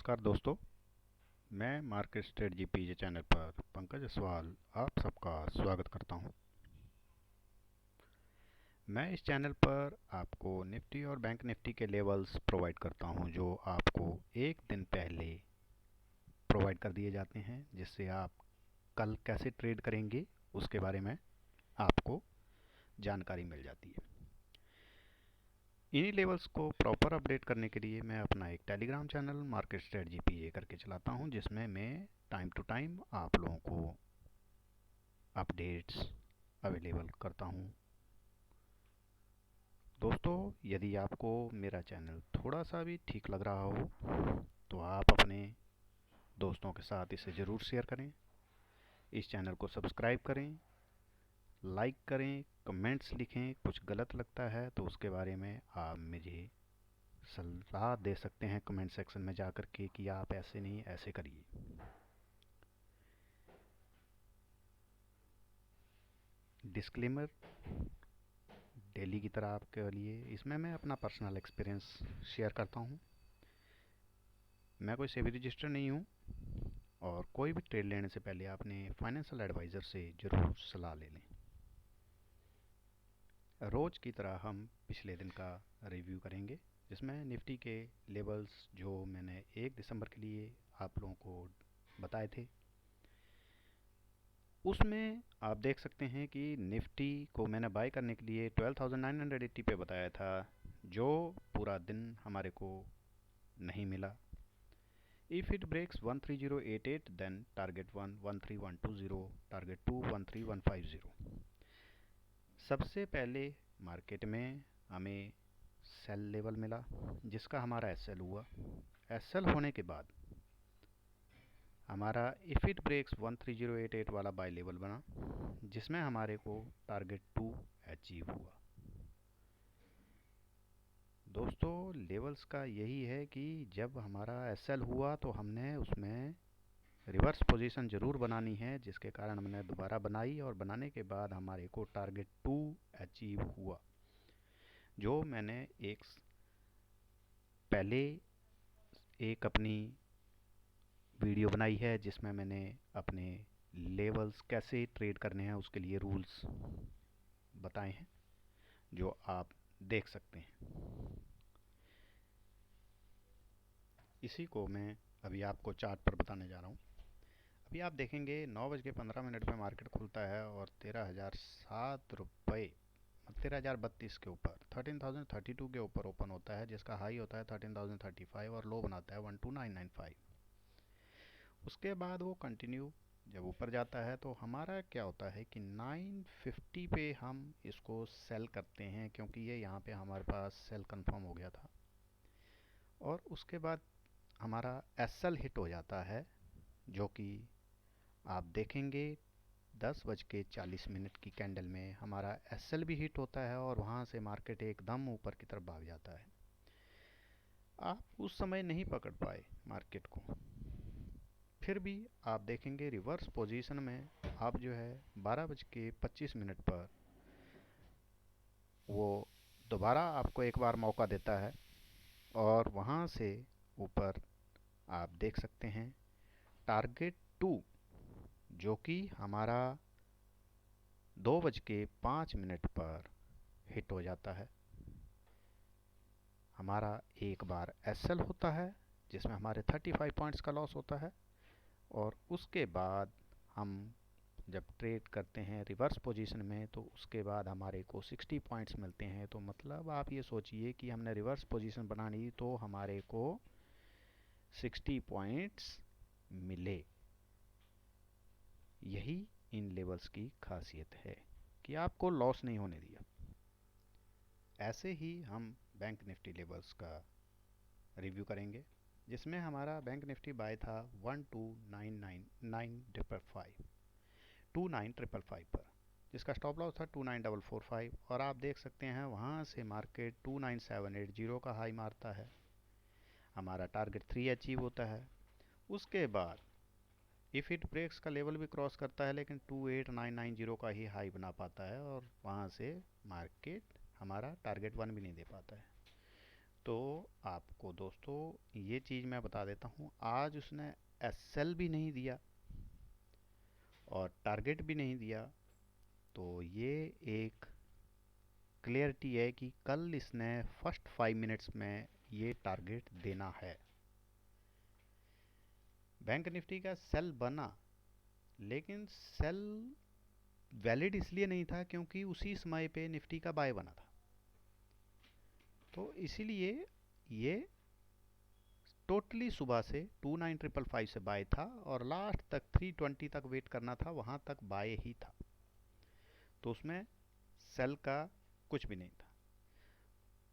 नमस्कार दोस्तों, मैं मार्केट स्ट्रेटजी पीजे चैनल पर पंकज असवाल आप सबका स्वागत करता हूं। मैं इस चैनल पर आपको निफ्टी और बैंक निफ्टी के लेवल्स प्रोवाइड करता हूं जो आपको एक दिन पहले प्रोवाइड कर दिए जाते हैं, जिससे आप कल कैसे ट्रेड करेंगे उसके बारे में आपको जानकारी मिल जाती है। इन्हीं लेवल्स को प्रॉपर अपडेट करने के लिए मैं अपना एक टेलीग्राम चैनल मार्केट स्ट्रेटजी पीए करके चलाता हूं, जिसमें मैं टाइम टू टाइम आप लोगों को अपडेट्स अवेलेबल करता हूं। दोस्तों, यदि आपको मेरा चैनल थोड़ा सा भी ठीक लग रहा हो तो आप अपने दोस्तों के साथ इसे ज़रूर शेयर करें, इस चैनल को सब्सक्राइब करें, लाइक करें, कमेंट्स लिखें। कुछ गलत लगता है तो उसके बारे में आप मुझे सलाह दे सकते हैं कमेंट सेक्शन में जाकर के कि आप ऐसे नहीं ऐसे करिए। डिस्क्लेमर डेली की तरह आपके लिए इसमें मैं अपना पर्सनल एक्सपीरियंस शेयर करता हूँ। मैं कोई सेबी रजिस्टर नहीं हूँ और कोई भी ट्रेड लेने से पहले आपने फाइनेंशियल एडवाइज़र से ज़रूर सलाह ले लें। रोज़ की तरह हम पिछले दिन का रिव्यू करेंगे, जिसमें निफ्टी के लेवल्स जो मैंने 1 दिसंबर के लिए आप लोगों को बताए थे, उसमें आप देख सकते हैं कि निफ्टी को मैंने बाय करने के लिए 12,980 पे बताया था, जो पूरा दिन हमारे को नहीं मिला। If it breaks 13088, then target 1 13120, target 2 13150। सबसे पहले मार्केट में हमें सेल लेवल मिला, जिसका हमारा एसएल हुआ। एसएल होने के बाद हमारा इफ़ इट ब्रेक्स 13088 वाला बाय लेवल बना, जिसमें हमारे को टारगेट 2 अचीव हुआ। दोस्तों, लेवल्स का यही है कि जब हमारा एसएल हुआ तो हमने उसमें रिवर्स पोजीशन ज़रूर बनानी है, जिसके कारण हमने दोबारा बनाई और बनाने के बाद हमारे को टारगेट 2 अचीव हुआ, जो मैंने पहले एक अपनी वीडियो बनाई है, जिसमें मैंने अपने लेवल्स कैसे ट्रेड करने हैं उसके लिए रूल्स बताए हैं, जो आप देख सकते हैं। इसी को मैं अभी आपको चार्ट पर बताने जा रहा हूँ। अभी आप देखेंगे 9:15 पे मार्केट खुलता है और 13,007 रुपये 13,032 के ऊपर 13,032 के ऊपर ओपन होता है, जिसका हाई होता है 13,035 और लो बनाता है 12,995। उसके बाद वो कंटिन्यू जब ऊपर जाता है तो हमारा क्या होता है कि 950 पे हम इसको सेल करते हैं, क्योंकि ये यहाँ पे हमारे पास सेल कंफर्म हो गया था। और उसके बाद हमारा एसएल हिट हो जाता है, जो कि आप देखेंगे 10:40 की कैंडल में हमारा एसएल भी हिट होता है और वहाँ से मार्केट एकदम ऊपर की तरफ भाग जाता है। आप उस समय नहीं पकड़ पाए मार्केट को, फिर भी आप देखेंगे रिवर्स पोजीशन में आप जो है 12:25 पर वो दोबारा आपको एक बार मौका देता है और वहाँ से ऊपर आप देख सकते हैं टारगेट 2, जो कि हमारा 2:05 पर हिट हो जाता है। हमारा एक बार एसएल होता है, जिसमें हमारे 35 पॉइंट्स का लॉस होता है, और उसके बाद हम जब ट्रेड करते हैं रिवर्स पोजीशन में तो उसके बाद हमारे को 60 पॉइंट्स मिलते हैं। तो मतलब आप ये सोचिए कि हमने रिवर्स पोजीशन बनानी तो हमारे को 60 पॉइंट्स मिले। यही इन लेवल्स की खासियत है कि आपको लॉस नहीं होने दिया। ऐसे ही हम बैंक निफ्टी लेवल्स का रिव्यू करेंगे, जिसमें हमारा बैंक निफ्टी बाय था 29,555 पर, जिसका स्टॉप लॉस था 29,445। और आप देख सकते हैं वहाँ से मार्केट 29,780 का हाई मारता है, हमारा टारगेट 3 अचीव होता है। उसके बाद इफ़ इट ब्रेक्स का लेवल भी क्रॉस करता है, लेकिन 28,990 का ही हाई बना पाता है और वहाँ से मार्केट हमारा टारगेट 1 भी नहीं दे पाता है। तो आपको दोस्तों ये चीज़ मैं बता देता हूँ, आज उसने एसएल भी नहीं दिया और टारगेट भी नहीं दिया, तो ये एक क्लियरिटी है कि कल इसने फर्स्ट 5 मिनट्स में ये टारगेट देना है। बैंक निफ्टी का सेल बना, लेकिन सेल वैलिड इसलिए नहीं था क्योंकि उसी समय पे निफ्टी का बाय बना था, तो इसीलिए ये टोटली सुबह से 29555 से बाय था और लास्ट तक 320 तक वेट करना था, वहां तक बाय ही था, तो उसमें सेल का कुछ भी नहीं था।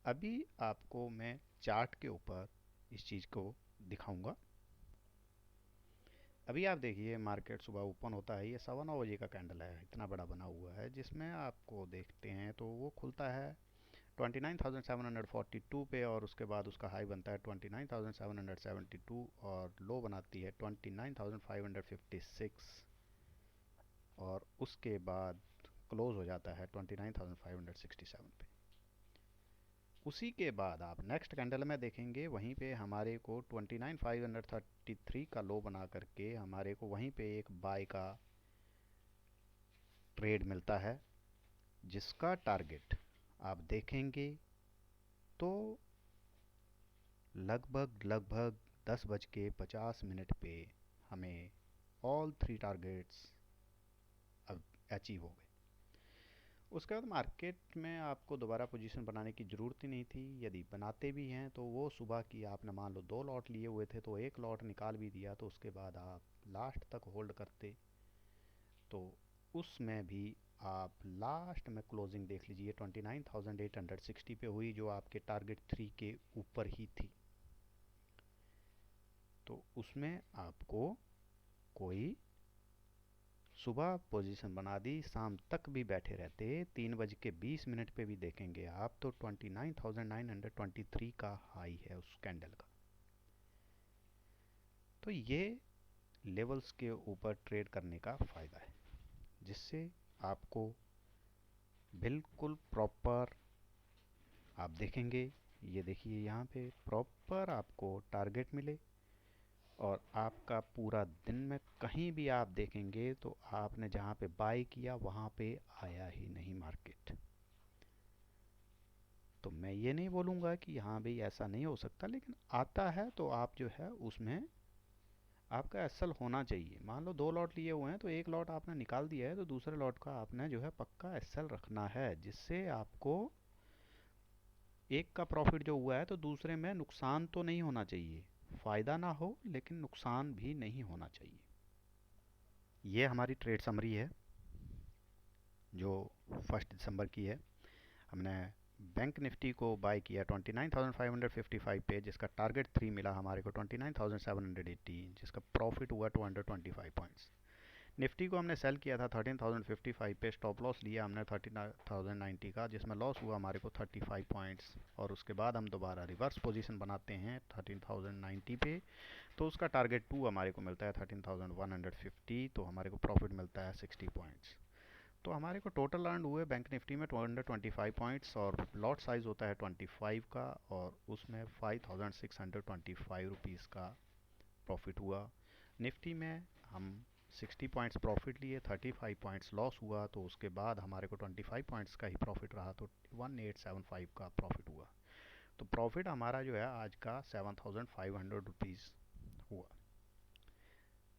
अभी आपको मैं चार्ट के ऊपर इस चीज़ को दिखाऊंगा। अभी आप देखिए मार्केट सुबह ओपन होता है, ये 9:15 बजे का कैंडल है, इतना बड़ा बना हुआ है, जिसमें आपको देखते हैं तो वो खुलता है 29,742 पे और उसके बाद उसका हाई बनता है 29,772 और लो बनाती है 29,556 और उसके बाद क्लोज हो जाता है 29,567 पे। उसी के बाद आप नेक्स्ट कैंडल में देखेंगे, वहीं पे हमारे को 29,533 का लो बना करके हमारे को वहीं पे एक बाय का ट्रेड मिलता है, जिसका टारगेट आप देखेंगे तो लगभग 10:50 पे हमें ऑल 3 टारगेट्स अब अचीव हो गए। उसके बाद मार्केट में आपको दोबारा पोजीशन बनाने की ज़रूरत ही नहीं थी, यदि बनाते भी हैं तो वो सुबह की आपने मान लो 2 लॉट लिए हुए थे तो एक लॉट निकाल भी दिया, तो उसके बाद आप लास्ट तक होल्ड करते तो उसमें भी आप लास्ट में क्लोजिंग देख लीजिए 29,860 पे हुई, जो आपके टारगेट 3 के ऊपर ही थी, तो उसमें आपको कोई सुबह पोजीशन बना दी, शाम तक भी बैठे रहते, 3:20 पे भी देखेंगे आप तो 29,923 का हाई है उस कैंडल का। तो ये लेवल्स के ऊपर ट्रेड करने का फ़ायदा है, जिससे आपको बिल्कुल प्रॉपर आप देखेंगे, ये देखिए यहाँ पे प्रॉपर आपको टारगेट मिले और आपका पूरा दिन में कहीं भी आप देखेंगे तो आपने जहाँ पे बाय किया वहाँ पे आया ही नहीं मार्केट। तो मैं ये नहीं बोलूँगा कि हाँ भाई ऐसा नहीं हो सकता, लेकिन आता है तो आप जो है उसमें आपका एसएल होना चाहिए। मान लो 2 लॉट लिए हुए हैं तो एक लॉट आपने निकाल दिया है तो दूसरे लॉट का आपने जो है पक्का एसएल रखना है, जिससे आपको एक का प्रॉफिट जो हुआ है तो दूसरे में नुकसान तो नहीं होना चाहिए, फ़ायदा ना हो लेकिन नुकसान भी नहीं होना चाहिए। ये हमारी ट्रेड समरी है जो 1 दिसंबर की है। हमने बैंक निफ्टी को बाय किया 29,555 पे, जिसका टारगेट 3 मिला हमारे को 29,780, जिसका प्रॉफिट हुआ 225 पॉइंट्स। निफ्टी को हमने सेल किया था 13,055 पे, स्टॉप लॉस लिया हमने 13,090 का, जिसमें लॉस हुआ हमारे को 35 पॉइंट्स और उसके बाद हम दोबारा रिवर्स पोजीशन बनाते हैं 13,090 पे, तो उसका टारगेट 2 हमारे को मिलता है 13,150, तो हमारे को प्रॉफिट मिलता है 60 पॉइंट्स। तो हमारे को टोटल अर्न हुए बैंक निफ्टी में 225 पॉइंट्स और लॉट साइज होता है 25 का और उसमें 5,625 रुपीज़ का प्रॉफिट हुआ। निफ्टी में हम 60 पॉइंट्स प्रॉफिट लिए, 35 पॉइंट्स लॉस हुआ, तो उसके बाद हमारे को 25 पॉइंट्स का ही प्रॉफिट रहा, तो 1875 का प्रॉफिट हुआ। तो प्रॉफिट हमारा जो है आज का 7,500 रुपीज़ हुआ।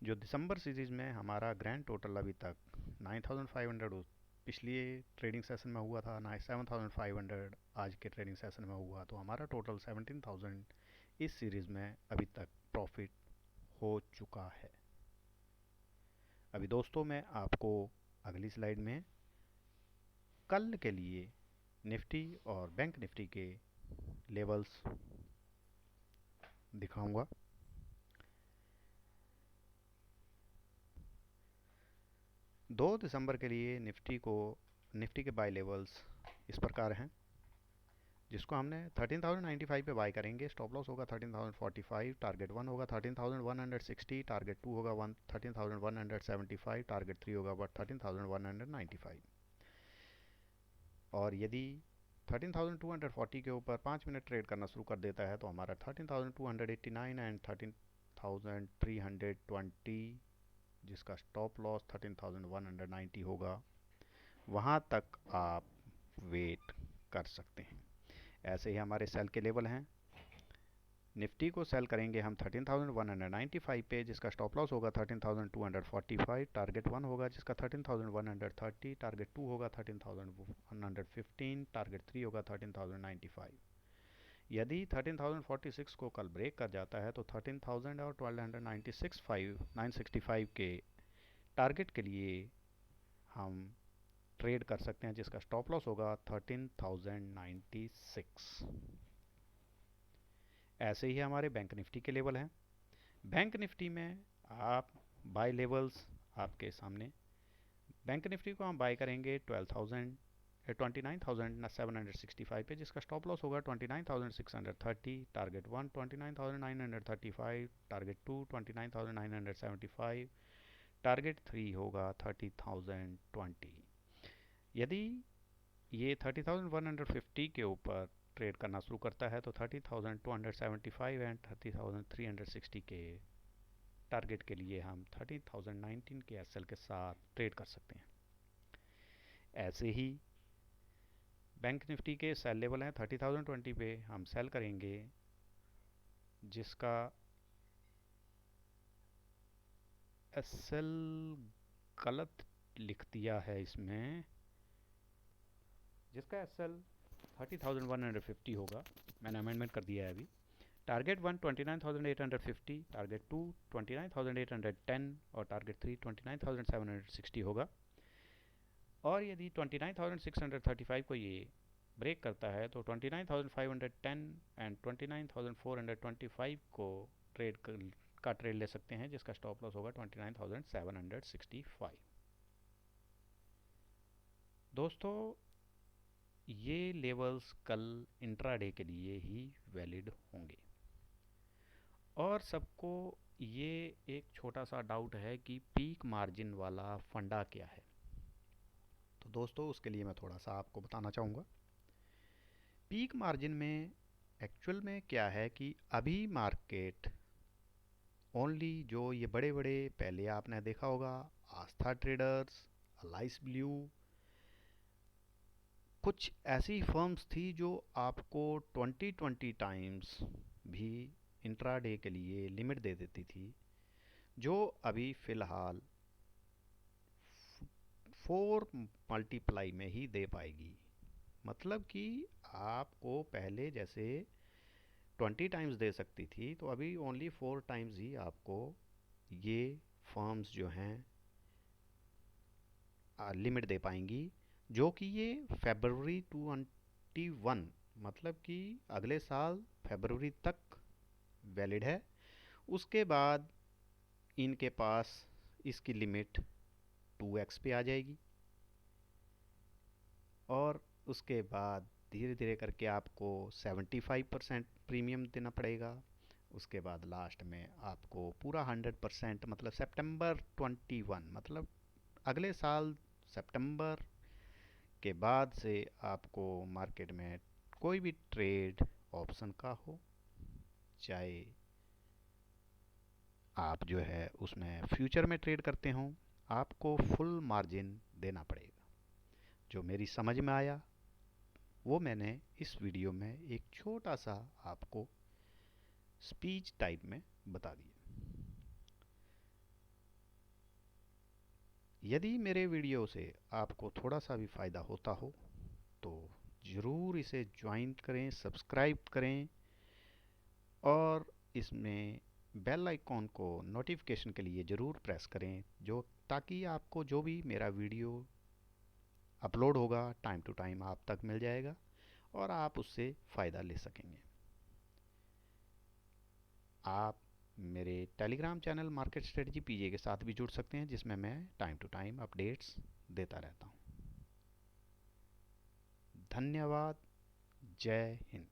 जो दिसंबर सीरीज़ में हमारा ग्रैंड टोटल अभी तक 9,500 पिछली ट्रेडिंग सेशन में हुआ था, 7,500 आज के ट्रेडिंग सेशन में हुआ, तो हमारा टोटल 17,000 इस सीरीज़ में अभी तक प्रॉफिट हो चुका है। अभी दोस्तों मैं आपको अगली स्लाइड में कल के लिए निफ्टी और बैंक निफ्टी के लेवल्स दिखाऊंगा। 2 दिसंबर के लिए निफ्टी के बाय लेवल्स इस प्रकार हैं, जिसको हमने 13,095 पे बाय करेंगे, स्टॉप लॉस होगा 13,045, टारगेट 1 होगा 13,160, टारगेट 2 होगा 13,175, टारगेट 3 होगा 13,195। और यदि 13,240 के ऊपर 5 मिनट ट्रेड करना शुरू कर देता है तो हमारा 13,289 एंड 13,320 जिसका स्टॉप लॉस 13,190 होगा, वहाँ तक आप वेट कर सकते हैं। ऐसे ही हमारे सेल के लेवल हैं। निफ्टी को सेल करेंगे हम 13,195 पे, जिसका स्टॉप लॉस होगा 13,245, टारगेट 1 होगा जिसका 13,130, टारगेट 2 होगा 13,115, टारगेट 3 होगा 13,095। यदि 13,046 को कल ब्रेक कर जाता है तो 13,000 और 12,965 के टारगेट के लिए हम ट्रेड कर सकते हैं, जिसका स्टॉप लॉस होगा 13,096। ऐसे ही हमारे बैंक निफ्टी के लेवल हैं। बैंक निफ्टी में आप बाय लेवल्स आपके सामने। बैंक निफ्टी को हम बाय करेंगे 29,765 पे, जिसका स्टॉप लॉस होगा 29,630, टारगेट 1 29,935, टारगेट 2 29,975, टारगेट 3 होगा 30,020। यदि ये 30,150 के ऊपर ट्रेड करना शुरू करता है तो 30,275 एंड 30,360 के टारगेट के लिए हम 30,019 के एसएल के साथ ट्रेड कर सकते हैं। ऐसे ही बैंक निफ्टी के सेल लेवल हैं। 30,020 पे हम सेल करेंगे, जिसका एसएल गलत लिख दिया है इसमें, जिसका एसएल 30,150 होगा, मैंने अमेंडमेंट कर दिया है अभी। टारगेट 1 29,850, टारगेट 2 29,810 और टारगेट 3 29,760 होगा। और यदि 29,635 को ये ब्रेक करता है तो 29,510 एंड 29,425 को ट्रेड ले सकते हैं, जिसका स्टॉप लॉस होगा 29,765। दोस्तों, ये लेवल्स कल इंट्राडे के लिए ही वैलिड होंगे। और सबको ये एक छोटा सा डाउट है कि पीक मार्जिन वाला फंडा क्या है। तो दोस्तों, उसके लिए मैं थोड़ा सा आपको बताना चाहूँगा। पीक मार्जिन में एक्चुअल में क्या है कि अभी मार्केट ओनली जो ये बड़े बड़े, पहले आपने देखा होगा आस्था ट्रेडर्स, अलाइस ब्लू, कुछ ऐसी फर्म्स थी जो आपको 20 टाइम्स भी इंट्राडे के लिए लिमिट दे देती थी, जो अभी फ़िलहाल 4 मल्टीप्लाई में ही दे पाएगी। मतलब कि आपको पहले जैसे 20 टाइम्स दे सकती थी, तो अभी ओनली 4 टाइम्स ही आपको ये फर्म्स जो हैं लिमिट दे पाएंगी, जो कि ये फरवरी 21, मतलब कि अगले साल फरवरी तक वैलिड है। उसके बाद इनके पास इसकी लिमिट 2x पे आ जाएगी और उसके बाद धीरे धीरे करके आपको 75% प्रीमियम देना पड़ेगा। उसके बाद लास्ट में आपको पूरा 100%, मतलब सितंबर 21, मतलब अगले साल सितंबर के बाद से आपको मार्केट में कोई भी ट्रेड ऑप्शन का हो, चाहे आप जो है उसमें फ्यूचर में ट्रेड करते हों, आपको फुल मार्जिन देना पड़ेगा। जो मेरी समझ में आया वो मैंने इस वीडियो में एक छोटा सा आपको स्पीच टाइप में बता दिया। यदि मेरे वीडियो से आपको थोड़ा सा भी फ़ायदा होता हो तो ज़रूर इसे ज्वाइन करें, सब्सक्राइब करें और इसमें बेल आइकॉन को नोटिफिकेशन के लिए ज़रूर प्रेस करें, जो ताकि आपको जो भी मेरा वीडियो अपलोड होगा टाइम टू टाइम आप तक मिल जाएगा और आप उससे फ़ायदा ले सकेंगे। आप मेरे टेलीग्राम चैनल मार्केट स्ट्रेटजी पीजे के साथ भी जुड़ सकते हैं, जिसमें मैं टाइम टू टाइम अपडेट्स देता रहता हूँ। धन्यवाद। जय हिंद।